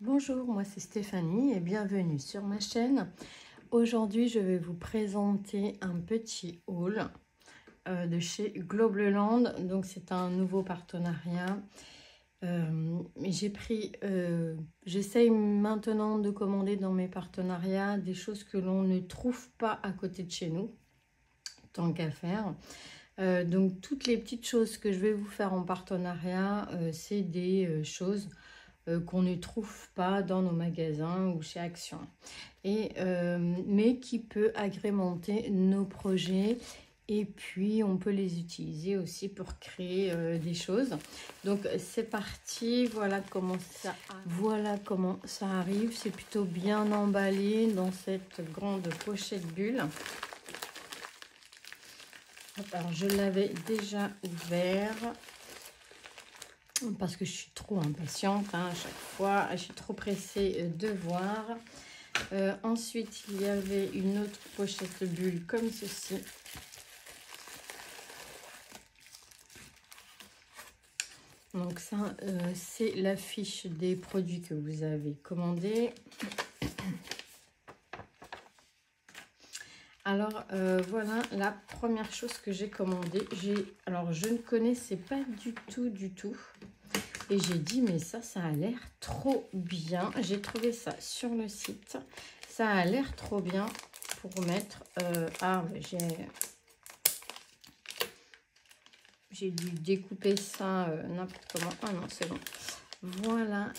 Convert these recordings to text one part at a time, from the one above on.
Bonjour, moi c'est Stéphanie et bienvenue sur ma chaîne. Aujourd'hui, je vais vous présenter un petit haul de chez Globleland. Donc c'est un nouveau partenariat. J'essaye maintenant de commander dans mes partenariats des choses que l'on ne trouve pas à côté de chez nous, tant qu'à faire. Donc toutes les petites choses que je vais vous faire en partenariat, c'est des choses qu'on ne trouve pas dans nos magasins ou chez Action, mais qui peut agrémenter nos projets, et puis on peut les utiliser aussi pour créer des choses. Donc c'est parti, voilà comment ça arrive. C'est plutôt bien emballé dans cette grande pochette bulle. Alors je l'avais déjà ouvert parce que je suis trop impatiente, à chaque fois, je suis trop pressée de voir. Ensuite, il y avait une autre pochette bulle comme ceci. Donc ça, c'est l'affiche des produits que vous avez commandés. Alors voilà la première chose que j'ai commandée. Alors je ne connaissais pas du tout. Et j'ai dit, mais ça a l'air trop bien. J'ai trouvé ça sur le site. Ça a l'air trop bien pour mettre... j'ai dû découper ça n'importe comment. Ah non, c'est bon. Voilà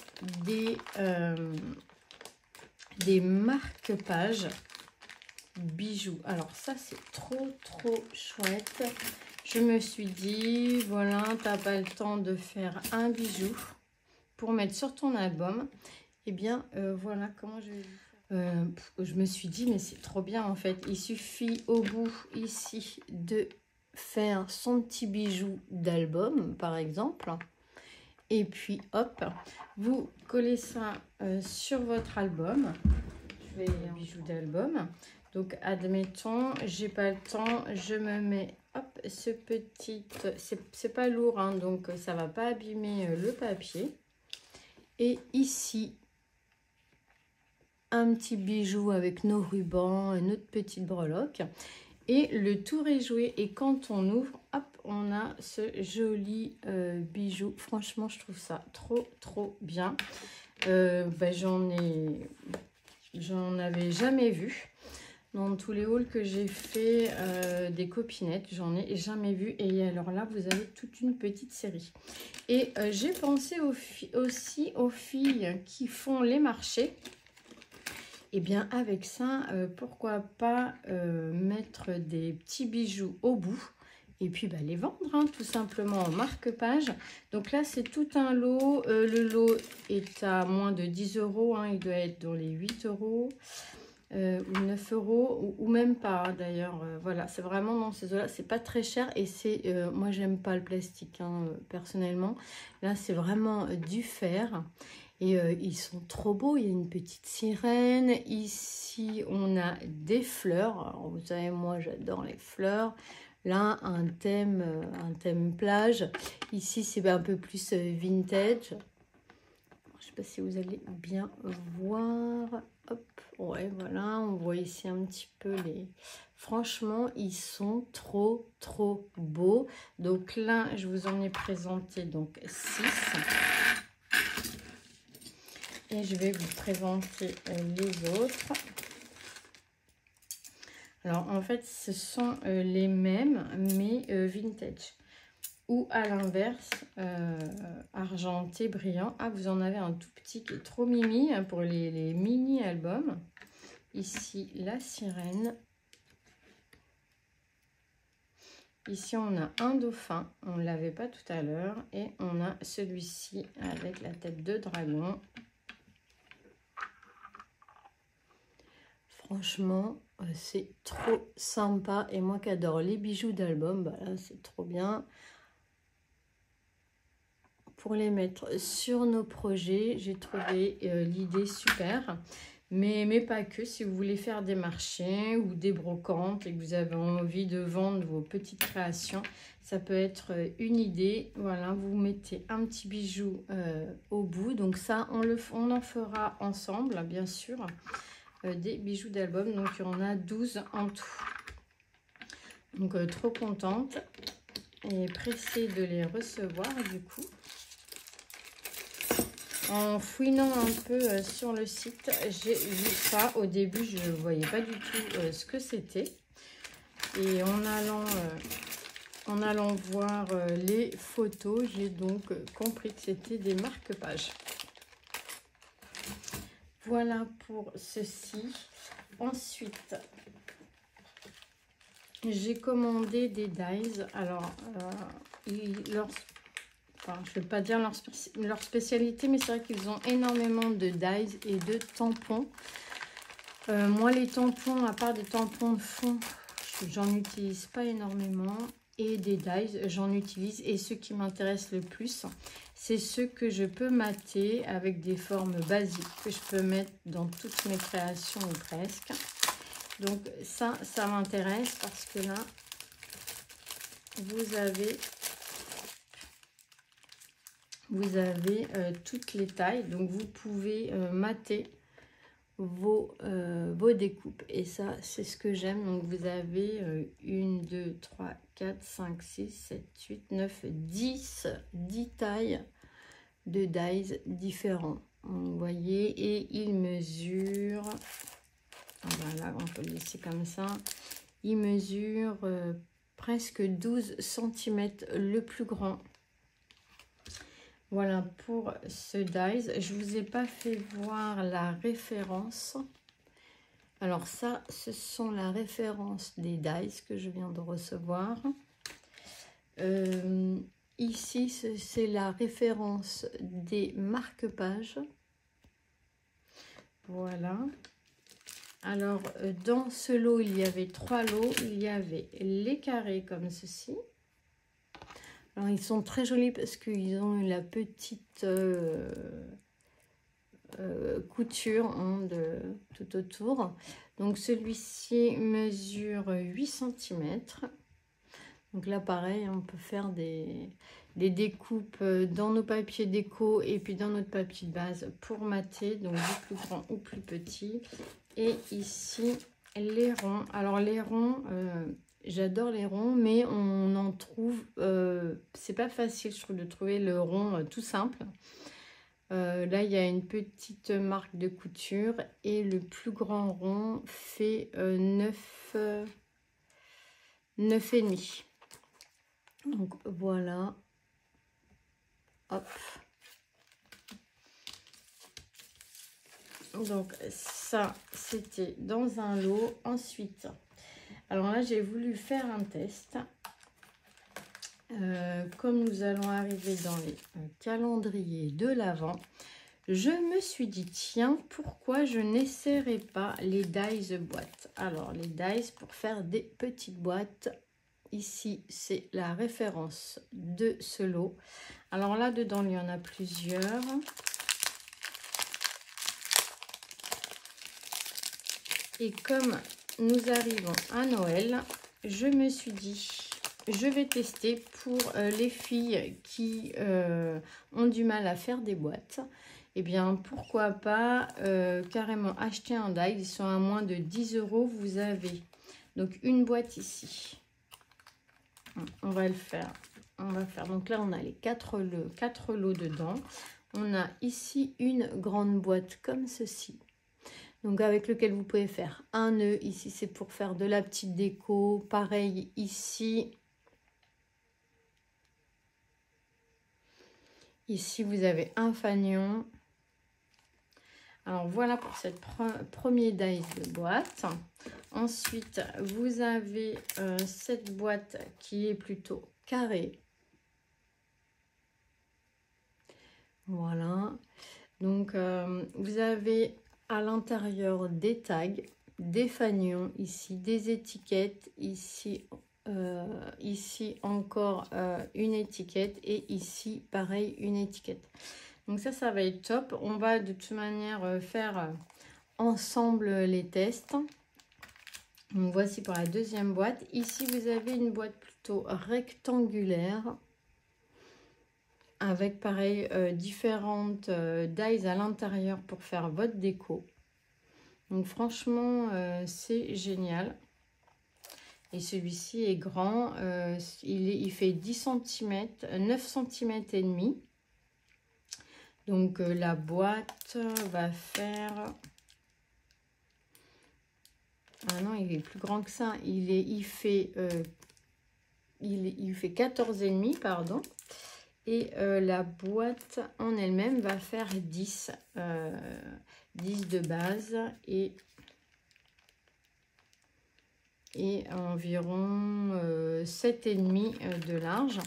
des marque-pages bijoux. Alors ça, c'est trop chouette. Je me suis dit, voilà, t'as pas le temps de faire un bijou pour mettre sur ton album. Et bien, voilà comment je vais je me suis dit, mais c'est trop bien en fait. Il suffit au bout ici de faire son petit bijou d'album, par exemple. Et puis, hop, vous collez ça sur votre album. Je vais un bijou d'album. Donc, admettons, j'ai pas le temps, je me mets, hop, ce petit... C'est pas lourd, hein, donc ça va pas abîmer le papier. Et ici, un petit bijou avec nos rubans, notre petite breloque. Et le tour est joué. Et quand on ouvre, hop, on a ce joli bijou. Franchement, je trouve ça trop bien. J'en avais jamais vu. Dans tous les hauls que j'ai fait des copinettes, j'en ai jamais vu. Et alors là, vous avez toute une petite série. Et j'ai pensé aussi aux filles qui font les marchés. Et bien avec ça, pourquoi pas mettre des petits bijoux au bout. Et puis les vendre, hein, tout simplement en marque-page. Donc là, c'est tout un lot. Le lot est à moins de 10 €. Hein, il doit être dans les 8 € ou 9 € ou même pas d'ailleurs. Voilà, c'est vraiment dans ces eaux-là. C'est pas très cher et c'est... moi, j'aime pas le plastique, hein, personnellement. Là, c'est vraiment du fer. Et ils sont trop beaux. Il y a une petite sirène. Ici, on a des fleurs. Alors, vous savez, moi, j'adore les fleurs. Là, un thème plage. Ici, c'est un peu plus vintage. Je ne sais pas si vous allez bien voir. Hop, ouais, voilà. On voit ici un petit peu les... Franchement, ils sont trop beaux. Donc là, je vous en ai présenté donc 6. Et je vais vous présenter les autres. Alors, en fait, ce sont les mêmes, mais vintage. Ou à l'inverse, argenté, brillant. Ah, vous en avez un tout petit qui est trop mimi hein, pour les mini-albums. Ici, la sirène. Ici, on a un dauphin. On ne l'avait pas tout à l'heure. Et on a celui-ci avec la tête de dragon. Franchement, c'est trop sympa. Et moi qui adore les bijoux d'album, là, c'est trop bien. Pour les mettre sur nos projets, j'ai trouvé l'idée super. Mais pas que. Si vous voulez faire des marchés ou des brocantes et que vous avez envie de vendre vos petites créations, ça peut être une idée. Voilà, vous mettez un petit bijou au bout. Donc ça, on en fera ensemble, bien sûr, des bijoux d'album. Donc il y en a 12 en tout. Donc trop contente et pressée de les recevoir du coup. En fouinant un peu sur le site, j'ai vu ça. Au début, je ne voyais pas du tout ce que c'était. Et en allant voir les photos, j'ai donc compris que c'était des marque-pages. Voilà pour ceci. Ensuite, j'ai commandé des dies. Alors, enfin, je ne vais pas dire leur spécialité, mais c'est vrai qu'ils ont énormément de dies et de tampons. Moi, les tampons, à part des tampons de fond, j'en utilise pas énormément. Et des dies, j'en utilise. Et ce qui m'intéresse le plus, c'est ceux que je peux mater avec des formes basiques que je peux mettre dans toutes mes créations ou presque. Donc ça m'intéresse parce que là, vous avez toutes les tailles. Donc vous pouvez mater vos découpes. Et ça, c'est ce que j'aime. Donc vous avez 1, 2, 3, 4, 5, 6, 7, 8, 9, 10 tailles de dies différents. Vous voyez, et il mesure, voilà, on peut le laisser comme ça, il mesure presque 12 cm le plus grand. Voilà pour ce dies. Je ne vous ai pas fait voir la référence. Alors ça, ce sont la référence des dies que je viens de recevoir. Ici, c'est la référence des marque-pages. Voilà. Alors, dans ce lot, il y avait 3 lots. Il y avait les carrés comme ceci. Alors, ils sont très jolis parce qu'ils ont la petite couture de tout autour. Donc, celui-ci mesure 8 cm. Donc là, pareil, on peut faire des découpes dans nos papiers déco et puis dans notre papier de base pour mater, donc du plus grand ou plus petit. Et ici, les ronds. Alors, les ronds, j'adore les ronds, mais on en trouve... c'est pas facile, je trouve, de trouver le rond tout simple. Là, il y a une petite marque de couture et le plus grand rond fait 9,5. Donc voilà, hop. Donc ça, c'était dans un lot. Ensuite, alors là, j'ai voulu faire un test. Comme nous allons arriver dans les calendriers de l'Avent, je me suis dit, tiens, pourquoi je n'essaierai pas les dies boîtes? Alors, les dies pour faire des petites boîtes. Ici, c'est la référence de ce lot. Alors là, dedans, il y en a plusieurs. Et comme nous arrivons à Noël, je me suis dit, je vais tester pour les filles qui ont du mal à faire des boîtes. Eh bien, pourquoi pas carrément acheter un die. Ils sont à moins de 10 €. Vous avez donc une boîte ici. On va le faire. On va faire. Donc là, on a les 4 lots dedans. On a ici une grande boîte comme ceci. Donc avec lequel vous pouvez faire un nœud. Ici, c'est pour faire de la petite déco. Pareil ici. Ici, vous avez un fanion. Alors voilà pour cette premier dies de boîte. Ensuite, vous avez cette boîte qui est plutôt carrée. Voilà. Donc, vous avez à l'intérieur des tags, des fanions ici, des étiquettes ici. Ici encore une étiquette et ici pareil une étiquette. Donc ça va être top. On va de toute manière faire ensemble les tests. Donc voici pour la deuxième boîte. Ici, vous avez une boîte plutôt rectangulaire avec pareil différentes dies à l'intérieur pour faire votre déco. Donc franchement, c'est génial. Et celui-ci est grand, il fait 10 cm, 9 cm et demi. Donc la boîte va faire... Ah non, il est plus grand que ça. Il fait 14,5, pardon. Et la boîte en elle-même va faire 10 de base et environ 7,5 de large.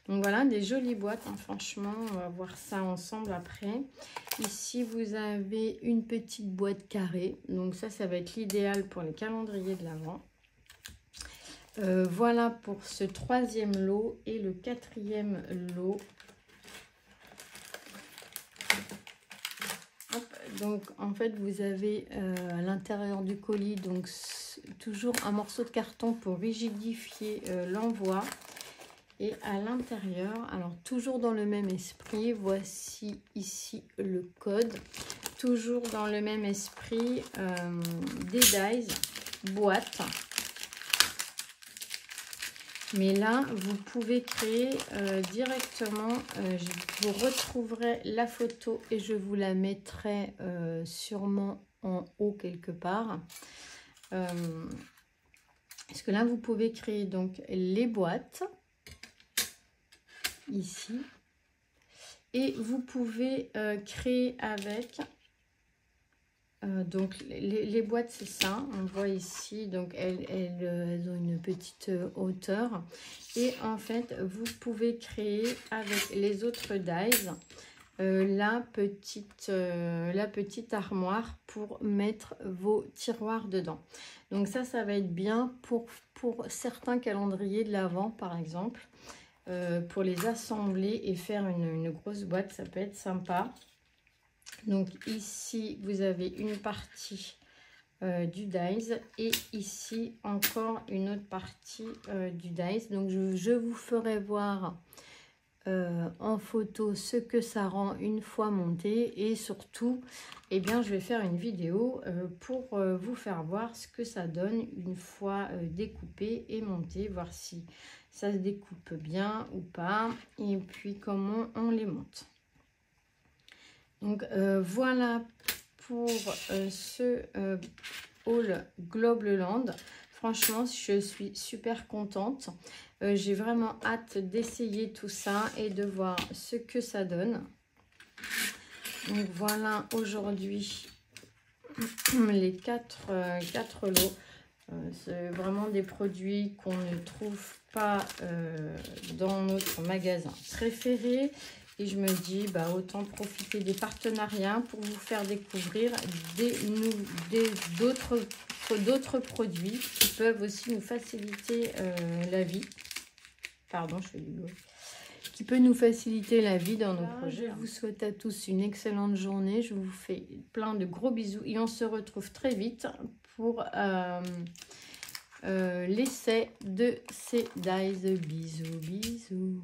Donc voilà, des jolies boîtes, hein, franchement, on va voir ça ensemble après. Ici, vous avez une petite boîte carrée. Donc ça va être l'idéal pour les calendriers de l'Avent. Voilà pour ce troisième lot et le quatrième lot. Hop, donc en fait, vous avez à l'intérieur du colis donc toujours un morceau de carton pour rigidifier l'envoi. Et à l'intérieur, alors toujours dans le même esprit, voici ici le code. Toujours dans le même esprit, des dies, boîte. Mais là, vous pouvez créer directement, vous retrouverez la photo et je vous la mettrai sûrement en haut quelque part. Parce que là, vous pouvez créer donc les boîtes. Ici et vous pouvez créer avec donc les boîtes, c'est ça, on voit ici, donc elles ont une petite hauteur et en fait vous pouvez créer avec les autres dies la petite armoire pour mettre vos tiroirs dedans. Donc ça va être bien pour certains calendriers de l'Avent par exemple. Pour les assembler et faire une grosse boîte, ça peut être sympa. Donc ici, vous avez une partie du dies et ici encore une autre partie du dies. Donc je vous ferai voir en photo ce que ça rend une fois monté et surtout, eh bien, je vais faire une vidéo pour vous faire voir ce que ça donne une fois découpé et monté, voir si ça se découpe bien ou pas et puis comment on les monte. Donc voilà pour ce haul Globeland. Franchement, je suis super contente. J'ai vraiment hâte d'essayer tout ça et de voir ce que ça donne. Donc voilà aujourd'hui les 4 lots. C'est vraiment des produits qu'on ne trouve pas dans notre magasin préféré. Et je me dis, bah, autant profiter des partenariats pour vous faire découvrir d'autres produits qui peuvent aussi nous faciliter la vie. Pardon, je fais du bruit. Qui peut nous faciliter la vie dans nos projets. Je vous souhaite à tous une excellente journée. Je vous fais plein de gros bisous et on se retrouve très vite pour l'essai de ces dies. Bisous, bisous.